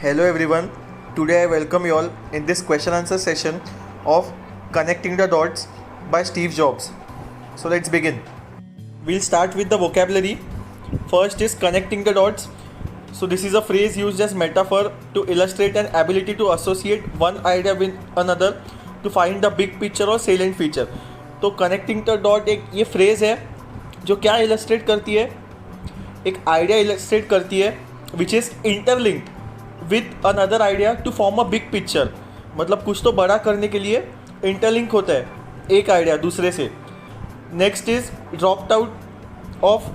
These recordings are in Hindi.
Hello everyone. Today I welcome you all in this question answer session of Connecting the Dots by Steve Jobs. So let's begin. We'll start with the vocabulary. First is connecting the dots. So this is a phrase used as metaphor to illustrate an ability to associate one idea with another to find the big picture or salient feature. तो connecting the dot एक ये phrase है जो क्या illustrate करती है, एक idea illustrate करती है which is interlinked with another idea to form a big picture. मतलब कुछ तो बड़ा करने के लिए इंटरलिंक होता है एक आइडिया दूसरे से. Next is dropped out of,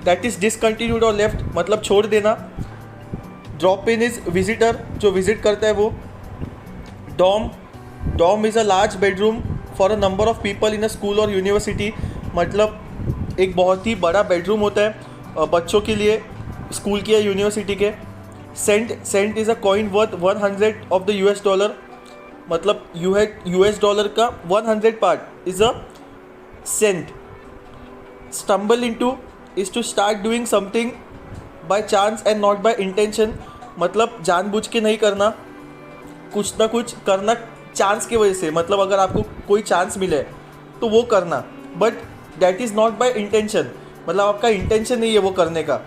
that is discontinued और लेफ्ट, मतलब छोड़ देना. ड्रॉप इन इज विजिटर, जो विजिट करता है वो. Dorm is a large bedroom for a number of people in a school और यूनिवर्सिटी, मतलब एक बहुत ही बड़ा बेडरूम होता है बच्चों के लिए स्कूल की या यूनिवर्सिटी के. Cent is a coin worth 100 of the US dollar, मतलब US डॉलर का 100 part is a cent. Stumble into is to start doing something by chance and not by intention, मतलब जानबूझ के नहीं करना, कुछ ना कुछ करना चांस की वजह से, मतलब अगर आपको कोई चांस मिले तो वो करना, but that is not by intention, मतलब आपका इंटेंशन नहीं है वो करने का.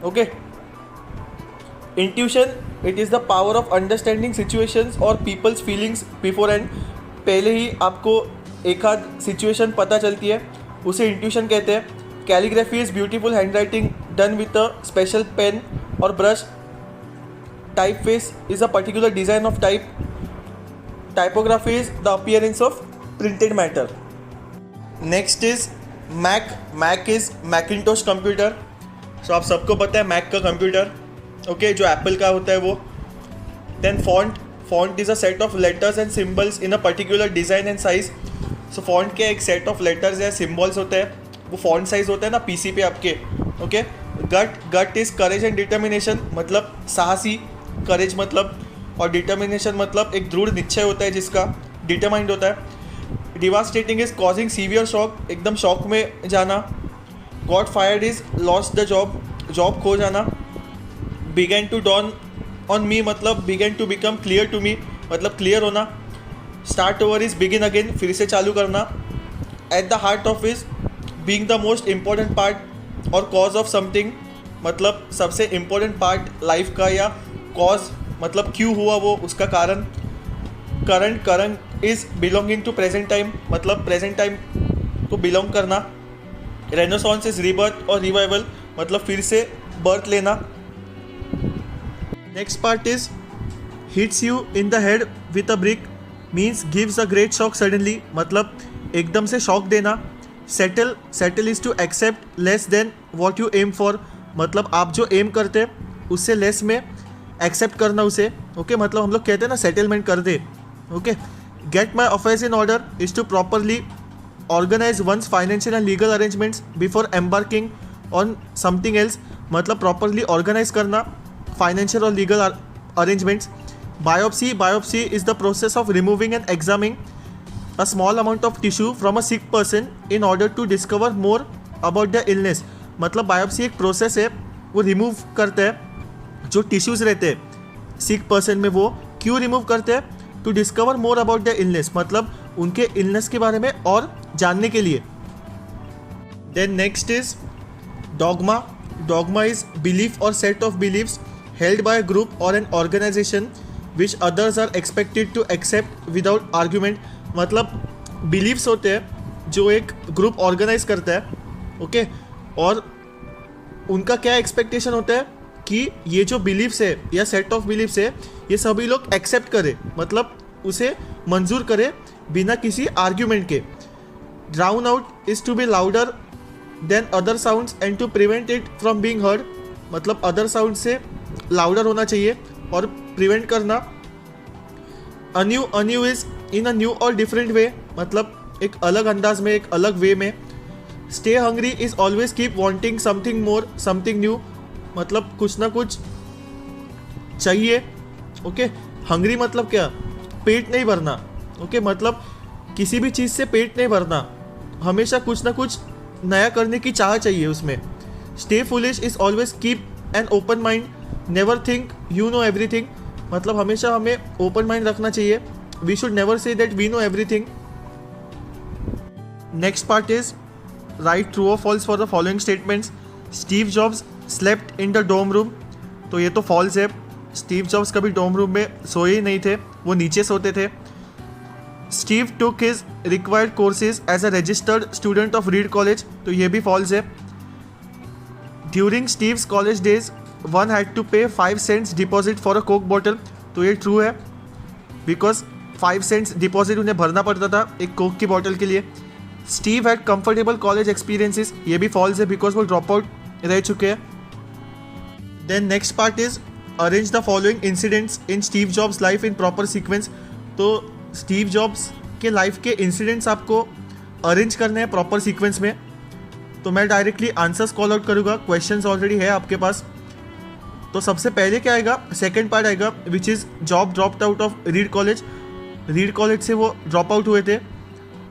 Okay. Intuition, it is the power of understanding situations और पीपल्स फीलिंग्स बिफोर एंड, पहले ही आपको एक आध सिचुएशन पता चलती है, उसे इंट्यूशन कहते हैं. Calligraphy is beautiful hand writing done with a special pen और brush. Type face is a particular design of type. Typography is the appearance of printed matter. Next is Mac is Macintosh computer. So आप सबको पता है मैक का कंप्यूटर, ओके, जो एप्पल का होता है वो. Then font is a set of letters and symbols in a particular design and size. So font के एक सेट ऑफ लेटर्स या सिम्बल्स होते हैं, वो फॉन्ट साइज होता है ना पीसी पे आपके. Okay. Gut is courage and determination, मतलब साहसी, करेज मतलब, और डिटर्मिनेशन मतलब एक दृढ़ निश्चय होता है जिसका, डिटरमाइंड होता है. Devastating is causing severe shock, एकदम शॉक में जाना. Got fired is lost the job खो जाना. Begin to dawn on me, मतलब begin to become clear to me, मतलब क्लियर होना. Start over is begin again, फिर से चालू करना. At the heart of is being the most important part और कॉज ऑफ समथिंग, मतलब सबसे इम्पोर्टेंट पार्ट लाइफ का, या कॉज मतलब क्यों हुआ वो, उसका कारण. Current is belonging to present time, मतलब प्रेजेंट टाइम को बिलोंग करना. रेनेसांस इज़ रीबर्थ और रिवाइवल, मतलब फिर से बर्थ लेना. Next part is hits you in the head with a brick, means gives a great shock suddenly, मतलब एकदम से शॉक देना. Settle is to accept less than what you aim for, मतलब आप जो एम करते उससे लेस में एक्सेप्ट करना उसे. ओके, मतलब हम लोग कहते हैं ना सेटलमेंट कर दे. Okay. Get my affairs in order is to properly organise ones financial and legal arrangements before embarking on something else, मतलब प्रॉपरली ऑर्गेनाइज करना फाइनेंशियल और legal arrangements. Biopsy is the process of removing and examining a small amount of tissue from a sick person in order to discover more about the illness, मतलब बायोप्सी एक प्रोसेस है, वो रिमूव करते हैं जो टिश्यूज़ रहते हैं सिक पर्सन में. वो क्यों रिमूव करते हैं? To discover more about the illness, मतलब उनके इलनेस के बारे में और जानने के लिए. Then next is dogma is belief और set of beliefs held by a group और an organisation which others are expected to accept without argument, मतलब बिलीव्स होते हैं जो एक ग्रुप ऑर्गेनाइज करता है. ओके. और उनका क्या एक्सपेक्टेशन होता है कि ये जो बिलीव्स है या सेट ऑफ बिलीव्स है ये सभी लोग एक्सेप्ट करें, मतलब उसे मंजूर करें बिना किसी आर्ग्यूमेंट के. Drown out is to be louder than other sounds and to prevent it from being heard, मतलब अदर साउंड से लाउडर होना चाहिए और प्रिवेंट करना. Anew is in a new और डिफरेंट वे, मतलब एक अलग अंदाज में, एक अलग वे में. Stay hungry is always keep wanting something more something new, मतलब कुछ ना कुछ चाहिए. ओके. हंग्री मतलब क्या? पेट नहीं भरना. ओके, मतलब किसी भी चीज़ से पेट नहीं भरना, हमेशा कुछ ना कुछ नया करने की चाह चाहिए उसमें. Stay foolish is always keep an open mind, never think you know everything, मतलब हमेशा हमें ओपन माइंड रखना चाहिए. We should never say that we know everything. Next part is write true और false for the following statements. Steve Jobs slept in the dorm room. तो ये तो फॉल्स है. स्टीव जॉब्स कभी डोम रूम में सोए ही नहीं थे, वो नीचे सोते थे. Steve took his required courses as a registered student of Reed College. तो ये भी फॉल्स है. During Steve's college days one had to pay 5 cents deposit for a Coke bottle. तो ये ट्रू है, बिकॉज 5 cents डिपॉजिट उन्हें भरना पड़ता था एक कोक की बॉटल के लिए. Steve had comfortable college experiences. ये भी फॉल्स है, बिकॉज वो ड्रॉप आउट रह चुके हैं. Then next part is arrange the following incidents in Steve Jobs life in proper sequence. तो स्टीव जॉब्स के लाइफ के इंसिडेंट्स आपको अरेंज करने हैं प्रॉपर सीक्वेंस में. तो मैं डायरेक्टली आंसर्स कॉल आउट करूँगा. क्वेश्चंस ऑलरेडी है आपके पास. तो सबसे पहले क्या आएगा, सेकंड पार्ट आएगा, which is Job dropped out of Reed College. Reed College से वो ड्रॉप आउट हुए थे.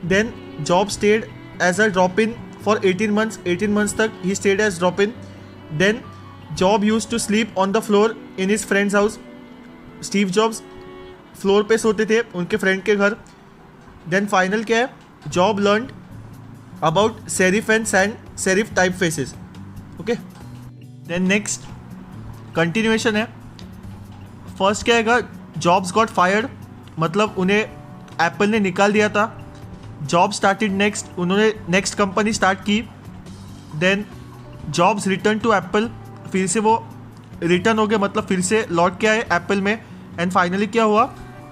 Then Job stayed as a drop in for 18 months. 18 months तक ही stayed as drop in. Then Job use to sleep on the floor in his friends house. Steve Jobs floor पे सोते थे उनके फ्रेंड के घर. देन फाइनल क्या है, Job learn about serif and sans serif typefaces. Okay. Then next continuation है. फर्स्ट क्या आएगा, जॉब्स गॉट फायर्ड, मतलब उन्हें एप्पल ने निकाल दिया था. जॉब स्टार्टेड नेक्स्ट, उन्होंने नेक्स्ट कंपनी स्टार्ट की. Then Jobs return to Apple, फिर से वो रिटर्न हो गए, मतलब फिर से लौट के आए एप्पल में. एंड फाइनली क्या हुआ,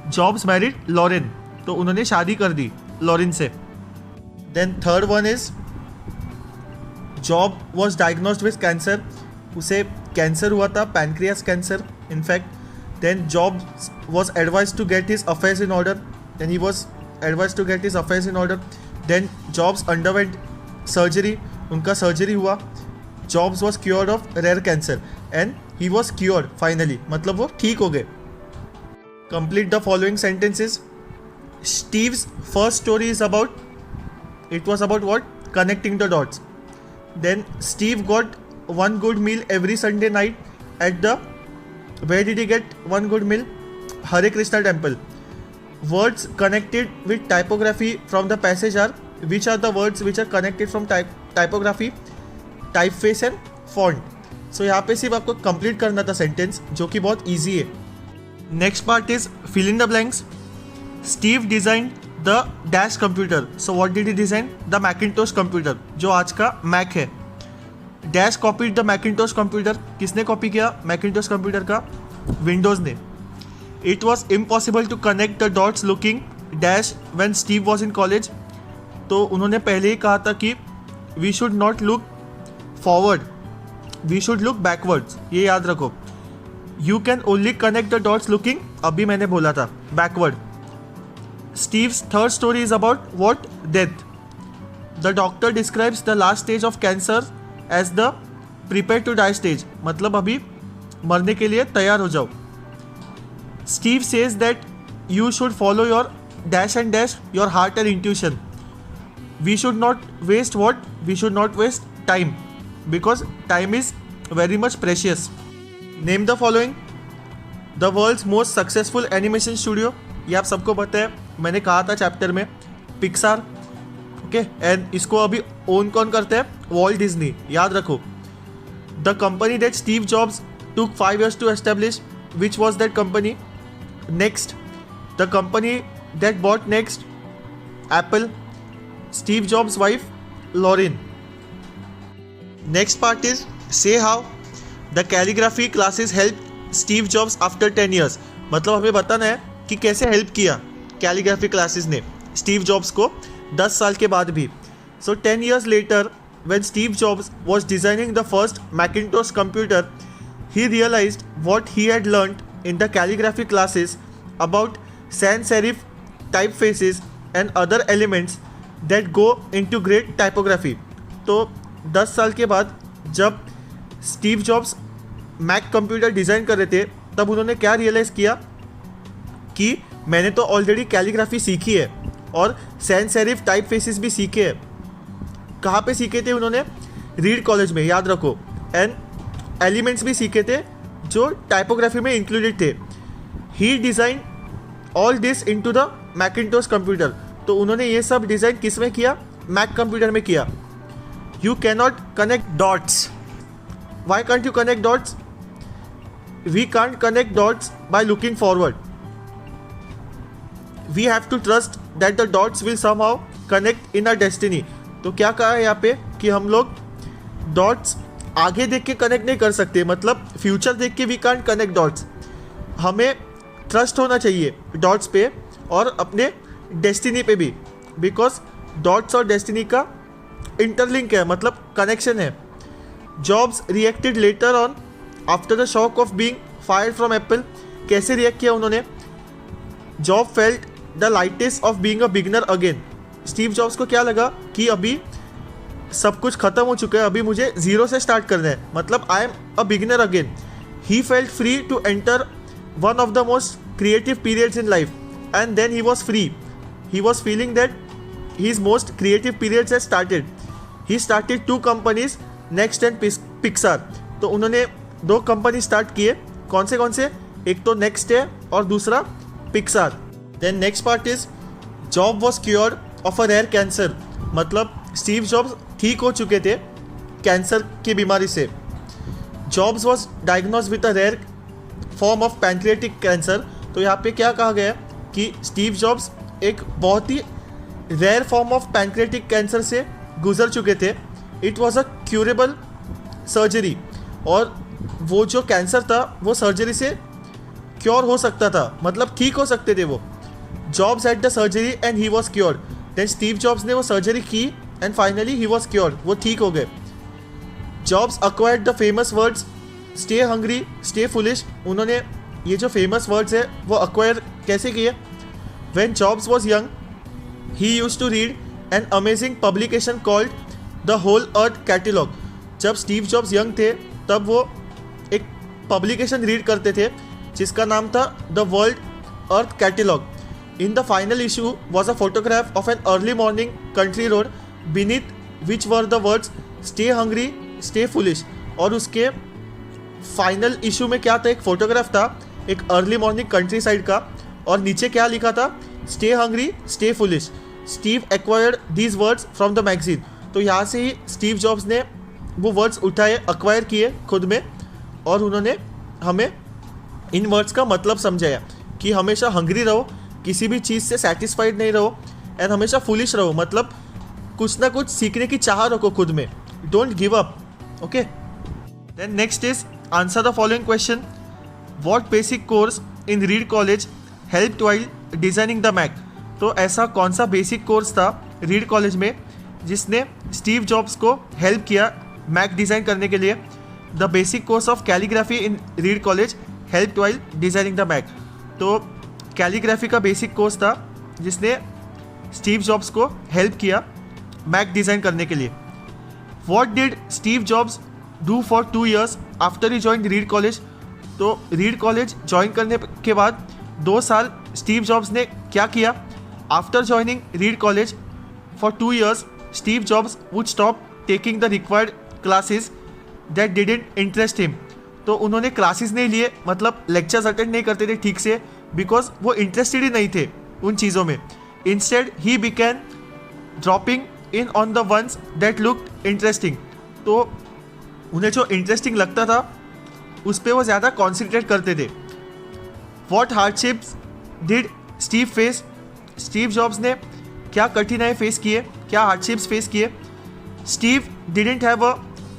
जॉब्स मैरिड लॉरेन. तो उन्होंने शादी कर दी लॉरेन से. Then third one is Job was diagnosed with cancer. उसे कैंसर हुआ था, pancreas cancer in fact. Then Job was advise to get his affairs in order. Then he was advise to get his affairs in order. Then Jobs underwent surgery, उनका सर्जरी हुआ. Jobs was cured of rare cancer and he was cured finally, मतलब वो ठीक हो गए. Complete the following sentences. Steve's first story is about, it was about what, connecting the dots. Then Steve got one good meal every Sunday night at the, where did he get one good meal? Hare Krishna temple. Words connected with typography from the passage are, which are the words which are connected from typography, typeface and font. So यहाँ पे सिर्फ आपको कंप्लीट करना था सेंटेंस, जो कि बहुत ईजी है. Next part is fill in the blanks. Steve design the dash computer. So what did he design? The Macintosh computer, जो आज का मैक है. Dash copied the Macintosh computer. किसने कॉपी किया मैकिंटोश कंप्यूटर का? विंडोज ने. It was impossible to connect the dots looking dash when Steve was in college. तो उन्होंने पहले ही कहा था कि we should not look forward, we should look backwards. ये याद रखो. You can only connect the dots looking, अभी मैंने बोला था, backward. Steve's third story is about what? Death. The doctor describes the last stage of cancer as the prepare to die stage. मतलब अभी मरने के लिए तैयार हो जाओ. Steve says that you should follow your dash and dash your heart and intuition. We should not waste what? We should not waste time, because time is very much precious. Name the following. The world's most successful animation studio. ये आप सबको पता है, मैंने कहा था चैप्टर में, पिक्सार. ओके. एंड इसको अभी ओन कौन करते हैं? Walt Disney. याद रखो. The company that Steve Jobs took 5 years to establish, which was that company? Next. The company that bought NeXT? Apple. Steve Jobs wife Lauren. Next part is say how the calligraphy classes help Steve Jobs after 10 years. मतलब हमें बताना है कि कैसे हेल्प किया कैलीग्राफी क्लासेस ने स्टीव जॉब्स को 10 साल के बाद भी. सो 10 years later, when Steve Jobs was designing the first Macintosh computer, he realized what he had learned in the calligraphy classes about sans serif typefaces and other elements that go into great typography. तो 10 साल के बाद जब Steve Jobs Mac computer design कर रहे थे, तब उन्होंने क्या रियलाइज़ किया कि मैंने तो ऑलरेडी कैलीग्राफी सीखी है और सैंस सेरिफ टाइप फेसेस भी सीखे हैं. कहाँ पे सीखे थे उन्होंने? रीड कॉलेज में, याद रखो. एंड एलिमेंट्स भी सीखे थे जो टाइपोग्राफी में इंक्लूडेड थे. He design all this into the Macintosh computer. तो उन्होंने ये सब डिज़ाइन किस में किया? मैक कंप्यूटर में किया। You cannot connect dots. Why can't you connect dots? We can't connect dots by looking forward. We have to trust that the dots will somehow connect in our destiny. तो क्या कहा है यहाँ पे कि हम लोग डॉट्स आगे देख के कनेक्ट नहीं कर सकते, मतलब फ्यूचर देख के वी कांट कनेक्ट डॉट्स। हमें ट्रस्ट होना चाहिए डॉट्स पे और अपने डेस्टिनी पे भी, बिकॉज डॉट्स और डेस्टिनी का इंटरलिंक है, मतलब कनेक्शन है। Jobs reacted later on after the shock of being fired from Apple. कैसे रिएक्ट किया उन्होंने? Job felt the lightest of being a beginner again. Steve Jobs को क्या लगा कि अभी सब कुछ खत्म हो चुका है, अभी मुझे जीरो से स्टार्ट करना है, मतलब I am a beginner again. He felt free to enter one of the most creative periods in life and then he was free. He was feeling that his most creative periods had started. He started 2 companies, Next and Pixar. तो उन्होंने 2 कंपनी स्टार्ट किए। कौन से? एक तो नेक्स्ट है और दूसरा Pixar. Then next part is Job was cured of a rare cancer. मतलब स्टीव जॉब्स ठीक हो चुके थे कैंसर की बीमारी से। Jobs was diagnose with a rare form of pancreatic cancer. तो यहाँ पे क्या कहा गया कि स्टीव जॉब्स एक बहुत ही rare form of pancreatic cancer से गुजर चुके थे। It was a curable surgery, और वो जो कैंसर था वो सर्जरी से क्योर हो सकता था, मतलब ठीक हो सकते थे वो। Jobs at the surgery and he was cured. Then Steve Jobs ने वो सर्जरी की and finally he was cured, वो ठीक हो गए। Jobs acquired the famous words stay hungry stay foolish. उन्होंने ये जो फेमस वर्ड्स है वो अक्वायर कैसे किए? When Jobs was young, he used to read an amazing publication called The Whole Earth Catalog. जब स्टीव जॉब्स यंग थे तब वो एक पब्लिकेशन रीड करते थे जिसका नाम था the world earth Catalog. In the final issue was a photograph of an early morning country road beneath which were the words stay hungry stay foolish. और उसके फाइनल इशू में क्या था? एक फोटोग्राफ था एक अर्ली मॉर्निंग कंट्री साइड का, और नीचे क्या लिखा था? Stay hungry stay foolish. Steve acquired these words from the magazine. तो यहाँ से ही स्टीव जॉब्स ने वो वर्ड्स उठाए, अक्वायर किए खुद में, और उन्होंने हमें इन वर्ड्स का मतलब समझाया कि हमेशा हंग्री रहो, किसी भी चीज़ से सेटिस्फाइड नहीं रहो, एंड हमेशा फुलिश रहो, मतलब कुछ ना कुछ सीखने की चाह रखो खुद में, don't give up. Okay, then next is answer the following question. What basic course in Reed College helped while designing the Mac. तो ऐसा कौन सा बेसिक कोर्स था रीड कॉलेज में जिसने स्टीव जॉब्स को हेल्प किया मैक डिज़ाइन करने के लिए? The basic course of calligraphy in Reed College helped while designing the Mac. तो कैलीग्राफी का बेसिक कोर्स था जिसने स्टीव जॉब्स को हेल्प किया मैक डिज़ाइन करने के लिए। What did Steve jobs do for 2 years after he join read College. तो रीड कॉलेज ज्वाइन करने के बाद 2 साल स्टीव जॉब्स ने क्या किया? After joining read college for 2 years Steve jobs would stop taking the required classes that didn't interest him. तो उन्होंने क्लासेस नहीं लिए, मतलब लेक्चर्स अटेंड नहीं करते थे ठीक से, बिकॉज वो इंटरेस्टेड ही नहीं थे उन चीज़ों में। Instead he began dropping in on the ones that looked interesting. तो उन्हें जो इंटरेस्टिंग लगता था उस पर वो ज़्यादा कॉन्सेंट्रेट करते थे। What hardships did Steve face. Steve Jobs ने क्या कठिनाई फेस किए, क्या हार्डशिप्स फेस किए? Steve didn't have a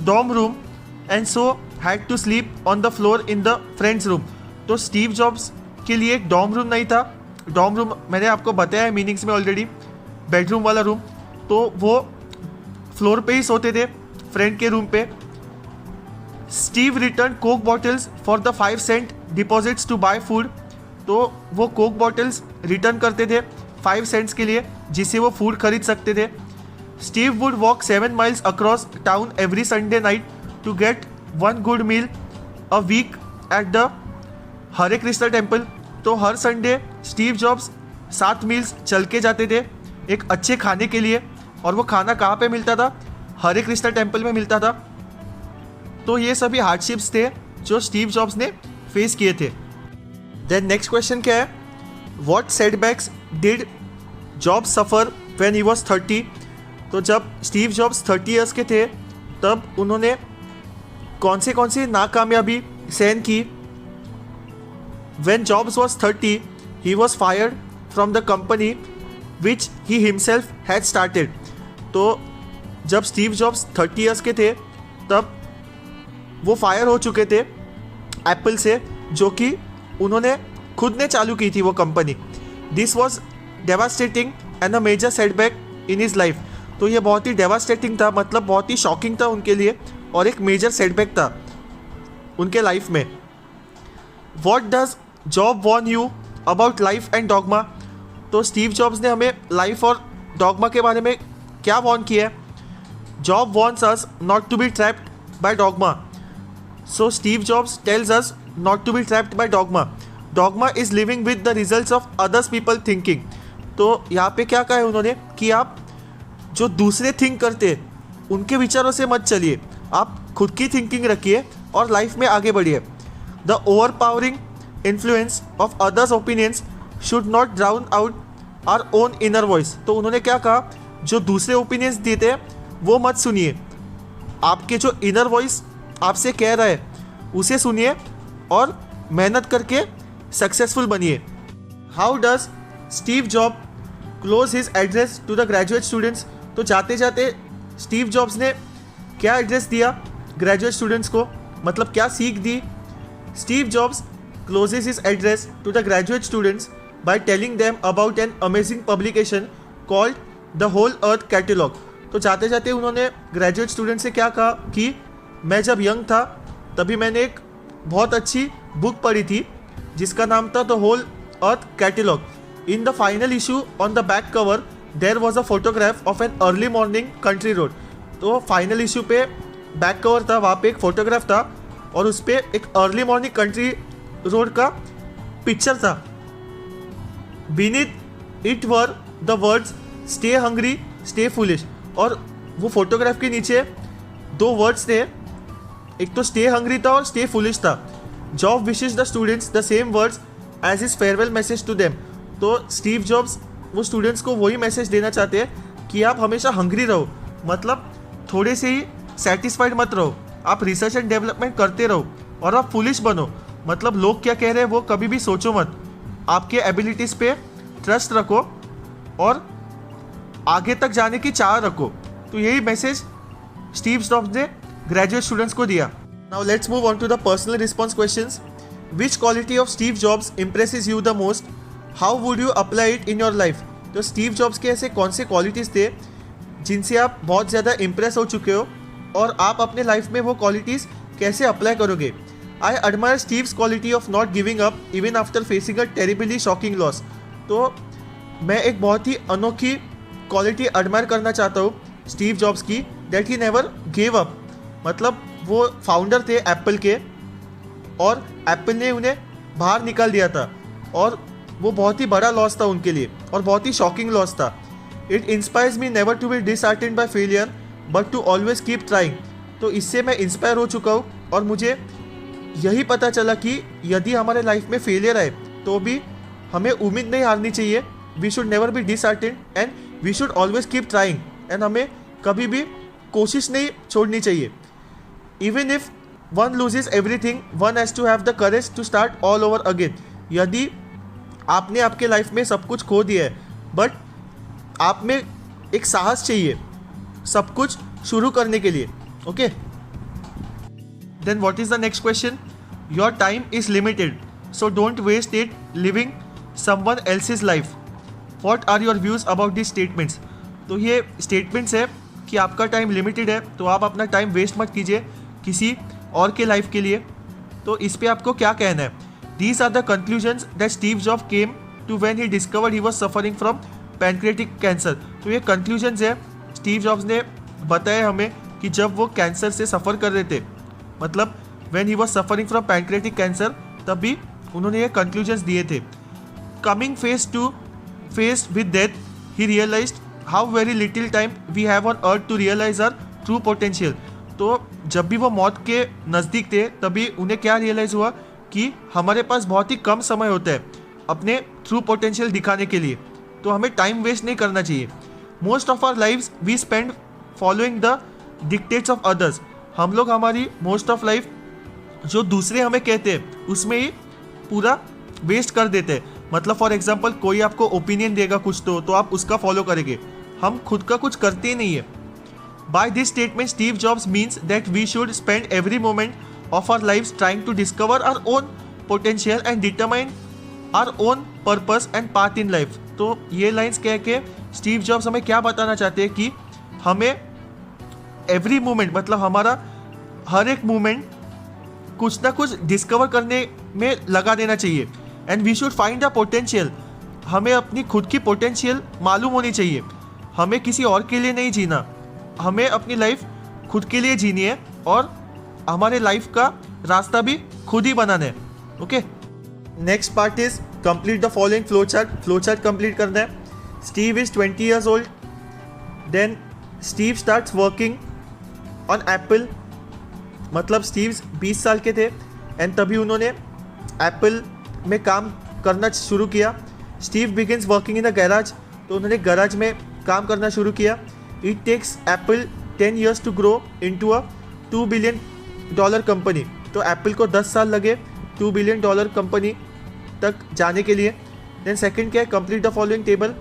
dorm room and so had to sleep on the floor in the friends room. तो स्टीव जॉब्स के लिए एक डॉर्म रूम नहीं था। डॉर्म रूम मैंने आपको बताया है मीनिंग्स में ऑलरेडी, बेडरूम वाला रूम। तो वो फ्लोर पे ही सोते थे फ्रेंड के रूम पे। Steve return coke bottles for the 5 cent deposits to buy food. तो वो कोक बॉटल्स रिटर्न करते थे 5 cents के लिए, जिससे वो फूड खरीद सकते थे। Steve would walk 7 miles across town every Sunday night to get 1 good meal a week at the Hare Krishna temple. तो हर संडे स्टीव जॉब्स 7 मील्स चल के जाते थे एक अच्छे खाने के लिए, और वो खाना कहाँ पे मिलता था? हरे कृष्णा टेम्पल में मिलता था। तो ये सभी हार्डशिप्स थे जो स्टीव जॉब्स ने फेस किए थे। देन नेक्स्ट क्वेश्चन क्या है, what setbacks did job suffer when he was 30। तो जब स्टीव जॉब्स 30 ईयर्स के थे तब उन्होंने कौन सी नाकामयाबी सहन की। When jobs was 30 he was fired from the company which he himself had started. तो जब स्टीव जॉब्स 30 ईयर्स के थे तब वो फायर हो चुके थे एप्पल से, जो कि उन्होंने खुद ने चालू की थी वो company. This was devastating and a major setback in his life. तो ये बहुत ही डेवास्टेटिंग था, मतलब बहुत ही शॉकिंग था उनके लिए और एक मेजर सेटबैक था उनके लाइफ में। What does job Warne you about life and dogma. तो स्टीव जॉब्स ने हमें लाइफ और डॉगमा के बारे में क्या वॉर्न किया है। Job warns us not to be trapped by dogma. So Steve Jobs tells us not to be trapped by dogma. Dogma is living with the results of others people thinking. तो यहाँ पे क्या कहा है उन्होंने कि आप जो दूसरे थिंक करते हैं उनके विचारों से मत चलिए, आप खुद की थिंकिंग रखिए और लाइफ में आगे बढ़िए। The overpowering influence of others opinions should not drown out our own inner voice. तो उन्होंने क्या कहा, जो दूसरे ओपिनियंस देते हैं वो मत सुनिए, आपके जो इनर वॉइस आपसे कह रहा है उसे सुनिए और मेहनत करके सक्सेसफुल बनिए। How does Steve Job close his address to the graduate students. तो जाते जाते स्टीव जॉब्स ने क्या एड्रेस दिया ग्रेजुएट स्टूडेंट्स को, मतलब क्या सीख दी। Steve Jobs closes his address to the graduate students by telling them about an amazing publication called the Whole Earth Catalog. तो जाते जाते उन्होंने ग्रेजुएट स्टूडेंट से क्या कहा कि मैं जब यंग था तभी मैंने एक बहुत अच्छी बुक पढ़ी थी जिसका नाम था the Whole Earth Catalog. In the final issue on the back cover there was a photograph of an early morning country road. तो फाइनल इशू पे बैक कवर था, वहाँ पे एक फोटोग्राफ था और उस पर एक अर्ली मॉर्निंग कंट्री रोड का पिक्चर था। Beneath it were the words stay hungry stay foolish. और वो फोटोग्राफ के नीचे दो वर्ड्स थे, एक तो स्टे हंग्री था और स्टे फुलिश था। Job wishes the students the same words as his farewell message to them. तो स्टीव जॉब्स वो स्टूडेंट्स को वही मैसेज देना चाहते हैं कि आप हमेशा हंग्री रहो, मतलब थोड़े से ही सेटिस्फाइड मत रहो, आप रिसर्च एंड डेवलपमेंट करते रहो और आप फुलिश बनो, मतलब लोग क्या कह रहे हैं वो कभी भी सोचो मत, आपके एबिलिटीज़ पे ट्रस्ट रखो और आगे तक जाने की चाह रखो। तो यही मैसेज स्टीव जॉब्स ने ग्रेजुएट स्टूडेंट्स को दिया। Now let's move on to the personal response questions. Which quality of Steve Jobs impresses you the most, how would you apply it in your life. तो स्टीव जॉब्स के ऐसे कौन से क्वालिटीज़ थे जिनसे आप बहुत ज़्यादा इम्प्रेस हो चुके हो और आप अपने लाइफ में वो क्वालिटीज़ कैसे अप्लाई करोगे। I admire Steve's quality of not giving up even after facing a terribly shocking loss. तो मैं एक बहुत ही अनोखी क्वालिटी एडमायर करना चाहता हूँ स्टीव जॉब्स की, that he never gave up. मतलब वो फाउंडर थे एप्पल के और एप्पल ने उन्हें बाहर निकाल दिया था और वो बहुत ही बड़ा लॉस था उनके लिए और बहुत ही शॉकिंग लॉस था। It inspires me never to be disheartened by failure but to always keep trying. तो इससे मैं इंस्पायर हो चुका हूँ और मुझे यही पता चला कि यदि हमारे लाइफ में फेलियर आए तो भी हमें उम्मीद नहीं हारनी चाहिए। We should never be disheartened and we should always keep trying and हमें कभी भी कोशिश नहीं छोड़नी चाहिए। Even if one loses everything one has to have the courage to start all over again. यदि आपने आपके लाइफ में सब कुछ खो दिया है बट आप में एक साहस चाहिए सब कुछ शुरू करने के लिए। Okay, then what is the next question. Your time is limited so don't waste it living someone else's life. What are your views about this statements. तो ये स्टेटमेंट्स है कि आपका टाइम लिमिटेड है तो आप अपना टाइम वेस्ट मत कीजिए किसी और के लाइफ के लिए। तो इस पे आपको क्या कहना है। These are the conclusions that Steve Jobs came to when he discovered he was suffering from pancreatic cancer। तो ये conclusions है स्टीव जॉब्स ने बताया हमें कि जब वो कैंसर से सफ़र कर रहे थे, मतलब when he was suffering from pancreatic cancer, तब भी उन्होंने ये conclusions दिए थे। Coming face to face with death, he realized how very little time we have on earth to realize our true potential। तो जब भी वो मौत के नज़दीक थे तभी उन्हें क्या रियलाइज़ हुआ कि हमारे पास बहुत ही कम समय होता है अपने ट्रू पोटेंशियल दिखाने के लिए, तो हमें टाइम वेस्ट नहीं करना चाहिए। Most of our lives we spend following the dictates of others. हम लोग हमारी मोस्ट ऑफ लाइफ जो दूसरे हमें कहते हैं उसमें ही पूरा वेस्ट कर देते हैं। मतलब फॉर एग्जांपल कोई आपको ओपिनियन देगा कुछ तो आप उसका फॉलो करेंगे, हम खुद का कुछ करते ही नहीं है। By this statement Steve Jobs means that we should spend every moment of our life trying to discover our own potential and determine our own purpose and path in life. तो ये लाइन्स कह के स्टीव जॉब्स हमें क्या बताना चाहते हैं कि हमें एवरी मोमेंट, मतलब हमारा हर एक मोमेंट कुछ ना कुछ डिस्कवर करने में लगा देना चाहिए। And we should find the potential, हमें अपनी खुद की पोटेंशियल मालूम होनी चाहिए। हमें किसी और के लिए नहीं जीना, हमें अपनी लाइफ खुद के लिए जीनी है और हमारे लाइफ का रास्ता भी खुद ही बनाना है। Okay, next part is complete the following flow chart. Flow chart complete करना है। Steve is 20 years old, then Steve starts working on Apple. मतलब स्टीव 20 साल के थे एंड तभी उन्होंने एप्पल में काम करना शुरू किया। Steve begins working in a garage, तो उन्होंने गैराज में काम करना शुरू किया। It takes Apple 10 years to grow into a $2 billion company. तो एप्पल को 10 साल लगे $2 billion कंपनी तक जाने के लिए। देन सेकंड क्या है, complete the following table.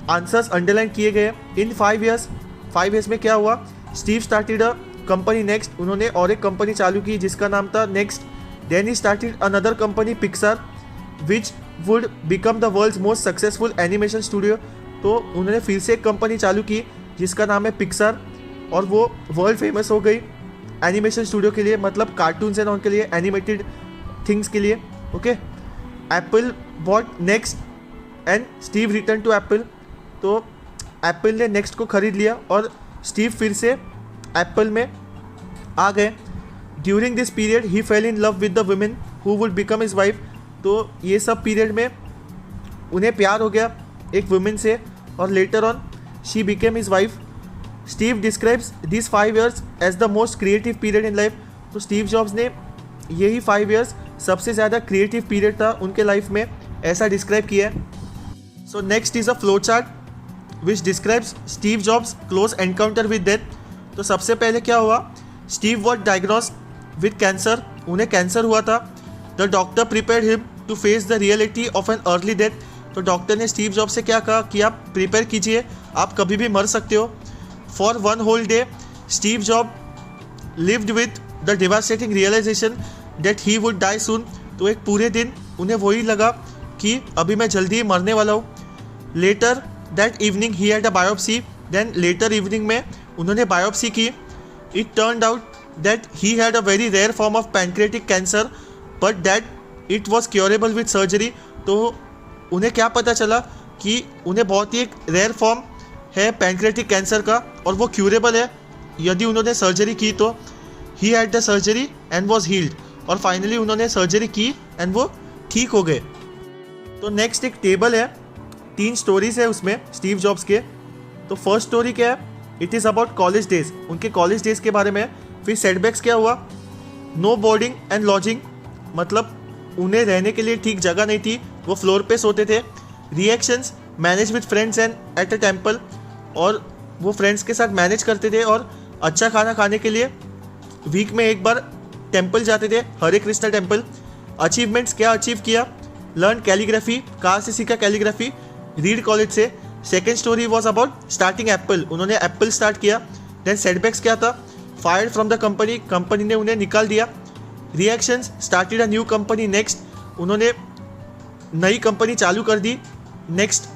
Answers underline किए गए। इन 5 years में क्या हुआ, Steve started a company next, उन्होंने और एक कंपनी चालू की जिसका नाम था next. Then he started another company Pixar which would become the world's most successful animation studio. तो उन्होंने फिर से एक कंपनी चालू की जिसका नाम है पिक्सार और वो वर्ल्ड फेमस हो गई एनिमेशन स्टूडियो के लिए, मतलब कार्टून्स एंड उनके लिए, एनिमेटेड थिंग्स के लिए। Okay, Apple bought Next and Steve return to Apple. तो एप्पल ने नेक्स्ट को ख़रीद लिया और स्टीव फिर से एप्पल में आ गए। During this period he fail in love with the women who would become his wife. तो ये सब पीरियड में उन्हें प्यार हो गया एक वुमेन से और later on she became his wife. Steve describes this 5 years as the most creative period in life. तो स्टीव जॉब्स ने यही 5 years सबसे ज़्यादा क्रिएटिव पीरियड था उनके लाइफ में, ऐसा डिस्क्राइब किया है। So next is a flow chart which describes Steve Jobs close encounter with death. तो सबसे पहले क्या हुआ, Steve was diagnosed with cancer, उन्हें कैंसर हुआ था। The doctor prepared him to face the reality of an early death. तो डॉक्टर ने स्टीव जॉब से क्या कहा कि आप प्रिपेयर कीजिए, आप कभी भी मर सकते हो। फॉर 1 whole day Steve Job lived with the devastating realisation that he would die soon. तो एक पूरे दिन उन्हें वही लगा कि अभी मैं जल्दी ही मरने वाला हूँ। Later that evening he had a biopsy. Then later evening में उन्होंने बायोप्सी की। It turned out that he had a very rare form of pancreatic cancer but that it was curable with surgery. तो उन्हें क्या पता चला कि उन्हें बहुत ही एक रेयर फॉर्म है पैनक्रियाटिक कैंसर का और वो क्यूरेबल है यदि उन्होंने सर्जरी की। तो he had the surgery and was healed, और फाइनली उन्होंने सर्जरी की एंड वो ठीक हो गए। तो नेक्स्ट एक टेबल है, 3 स्टोरीज है उसमें स्टीव जॉब्स के। तो फर्स्ट स्टोरी क्या है, it is about college days, उनके कॉलेज डेज के बारे में। फिर सेटबैक्स क्या हुआ, नो बोर्डिंग एंड लॉजिंग, मतलब उन्हें रहने के लिए ठीक जगह नहीं थी, वो फ्लोर पे सोते थे। Reactions manage with friends and at a temple, और वो फ्रेंड्स के साथ मैनेज करते थे और अच्छा खाना खाने के लिए वीक में एक बार टेम्पल जाते थे, हरे कृष्णा टेम्पल। अचीवमेंट्स क्या अचीव किया, लर्न कैलीग्राफी, कहाँ से सीखा कैलीग्राफी, रीड कॉलेज से। Second story was about starting Apple, उन्होंने एप्पल स्टार्ट किया। देन सेटबैक्स क्या था, fired from the company, company ने उन्हें निकाल दिया। Reactions started a new company next, उन्होंने नई कंपनी चालू कर दी नेक्स्ट।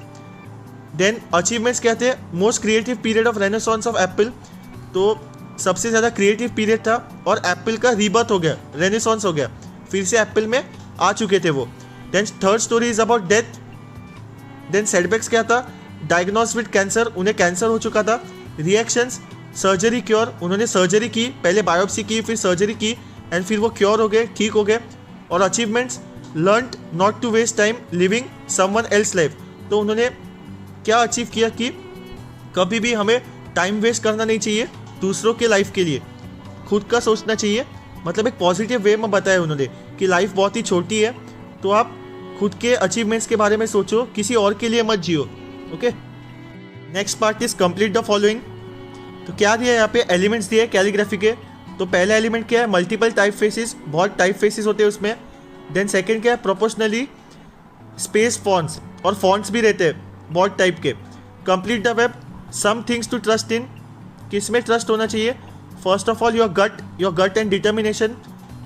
देन अचीवमेंट्स क्या थे, most creative period of Renaissance of Apple, तो सबसे ज़्यादा क्रिएटिव पीरियड था और एप्पल का रीबर्थ हो गया, रेनेसॉन्स हो गया, फिर से एप्पल में आ चुके थे वो। Then third story is about death. Then setbacks क्या था, डायग्नोज विद कैंसर, उन्हें कैंसर हो चुका था। रिएक्शंस सर्जरी क्योर, उन्होंने सर्जरी की, पहले बायोप्सी की फिर सर्जरी की एंड फिर वो क्योर हो गए, ठीक हो गए। और achievements learned not to waste time living someone else life, तो उन्होंने क्या अचीव किया कि कभी भी हमें टाइम वेस्ट करना नहीं चाहिए दूसरों के लाइफ के लिए, खुद का सोचना चाहिए। मतलब एक पॉजिटिव वे में बताया उन्होंने कि लाइफ बहुत ही छोटी है, तो आप खुद के अचीवमेंट्स के बारे में सोचो, किसी और के लिए मत जियो। Okay, next part is complete the following. तो क्या दिया है यहाँ पे, एलिमेंट्स दिए कैलीग्राफी के। तो पहला एलिमेंट क्या है, मल्टीपल टाइप फेसिस, बहुत टाइप फेसिस होते हैं उसमें। देन सेकंड क्या है, प्रोपोर्शनली स्पेस फॉन्ट्स, और फॉन्ट्स भी रहते हैं बहुत टाइप के। Complete the web, some things to trust in, किस में ट्रस्ट होना चाहिए। First of all your gut and determination.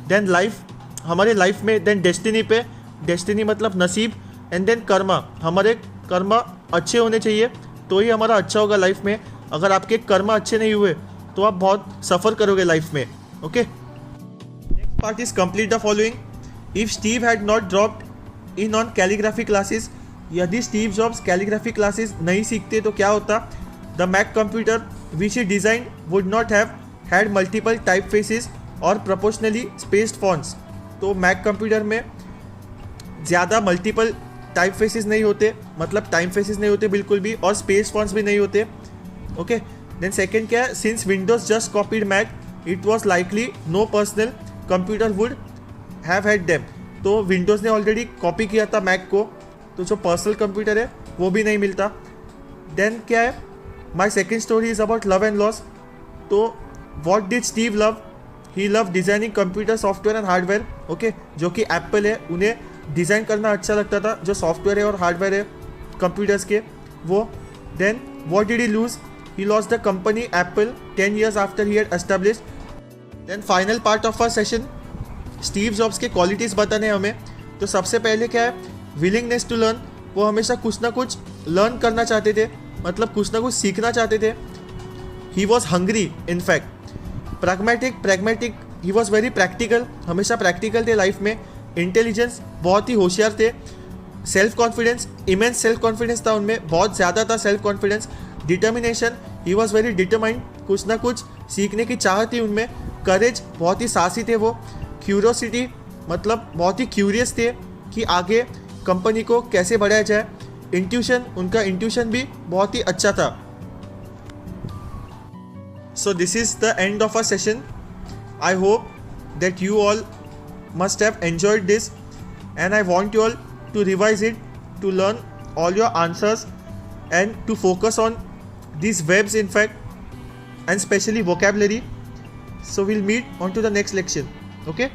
Then life, हमारे लाइफ में। देन डेस्टिनी पे, डेस्टिनी मतलब नसीब। एंड देन कर्मा, हमारे कर्मा अच्छे होने चाहिए तो ही हमारा अच्छा होगा लाइफ में। अगर आपके कर्मा अच्छे नहीं हुए तो आप बहुत सफ़र करोगे लाइफ में। Okay, next part is complete the following. If Steve had not dropped in on calligraphy classes, यदि स्टीव जॉब्स कैलीग्राफी क्लासेस नहीं सीखते तो क्या होता। The Mac computer which he design would not have had multiple typefaces और प्रोपोर्शनली स्पेस्ड फॉन्ट्स। तो मैक कंप्यूटर में ज़्यादा मल्टीपल टाइप फेसिस नहीं होते, मतलब टाइम फेसिस नहीं होते बिल्कुल भी, और स्पेस फॉन्ट्स भी नहीं होते। ओके, देन सेकंड क्या है, since Windows just copied Mac it was likely no personal computer would have had them. तो विंडोज़ ने ऑलरेडी कॉपी किया था मैक को, तो जो पर्सनल कंप्यूटर है वो भी नहीं मिलता। देन क्या है, my second story is about love and loss. तो what did Steve love, he love designing computer software and hardware. Okay, जो कि एप्पल है, उन्हें डिज़ाइन करना अच्छा लगता था, जो सॉफ्टवेयर है और हार्डवेयर है कंप्यूटर्स के वो। Then what did he lose, he lost the company Apple 10 years after he had established. Then final part of our session, Steve Jobs के क्वालिटीज़ बताने हमें। तो सबसे पहले क्या है, विलिंगनेस टू लर्न। वो हमेशा कुछ ना कुछ लर्न करना चाहते थे, मतलब कुछ ना कुछ सीखना चाहते थे। He was hungry in fact. Pragmatic, he was very practical, हमेशा प्रैक्टिकल थे लाइफ में। इंटेलिजेंस, बहुत ही होशियार थे। Self confidence, immense self confidence था उनमें, बहुत ज़्यादा था self confidence. Determination, he was very determined, कुछ ना कुछ सीखने की चाह थी उनमें। करेज, बहुत ही साहसी थे वो। क्यूरियोसिटी, मतलब बहुत ही क्यूरियस थे कि आगे कंपनी को कैसे बढ़ाया जाए। इंट्यूशन, उनका इंट्यूशन भी बहुत ही अच्छा था। So this is the end of a session. I hope that you all must have enjoyed this, and I want you all to revise it, to learn all your answers and to focus on these verbs in fact, and especially vocabulary. So we'll meet on to the next lecture. Okay.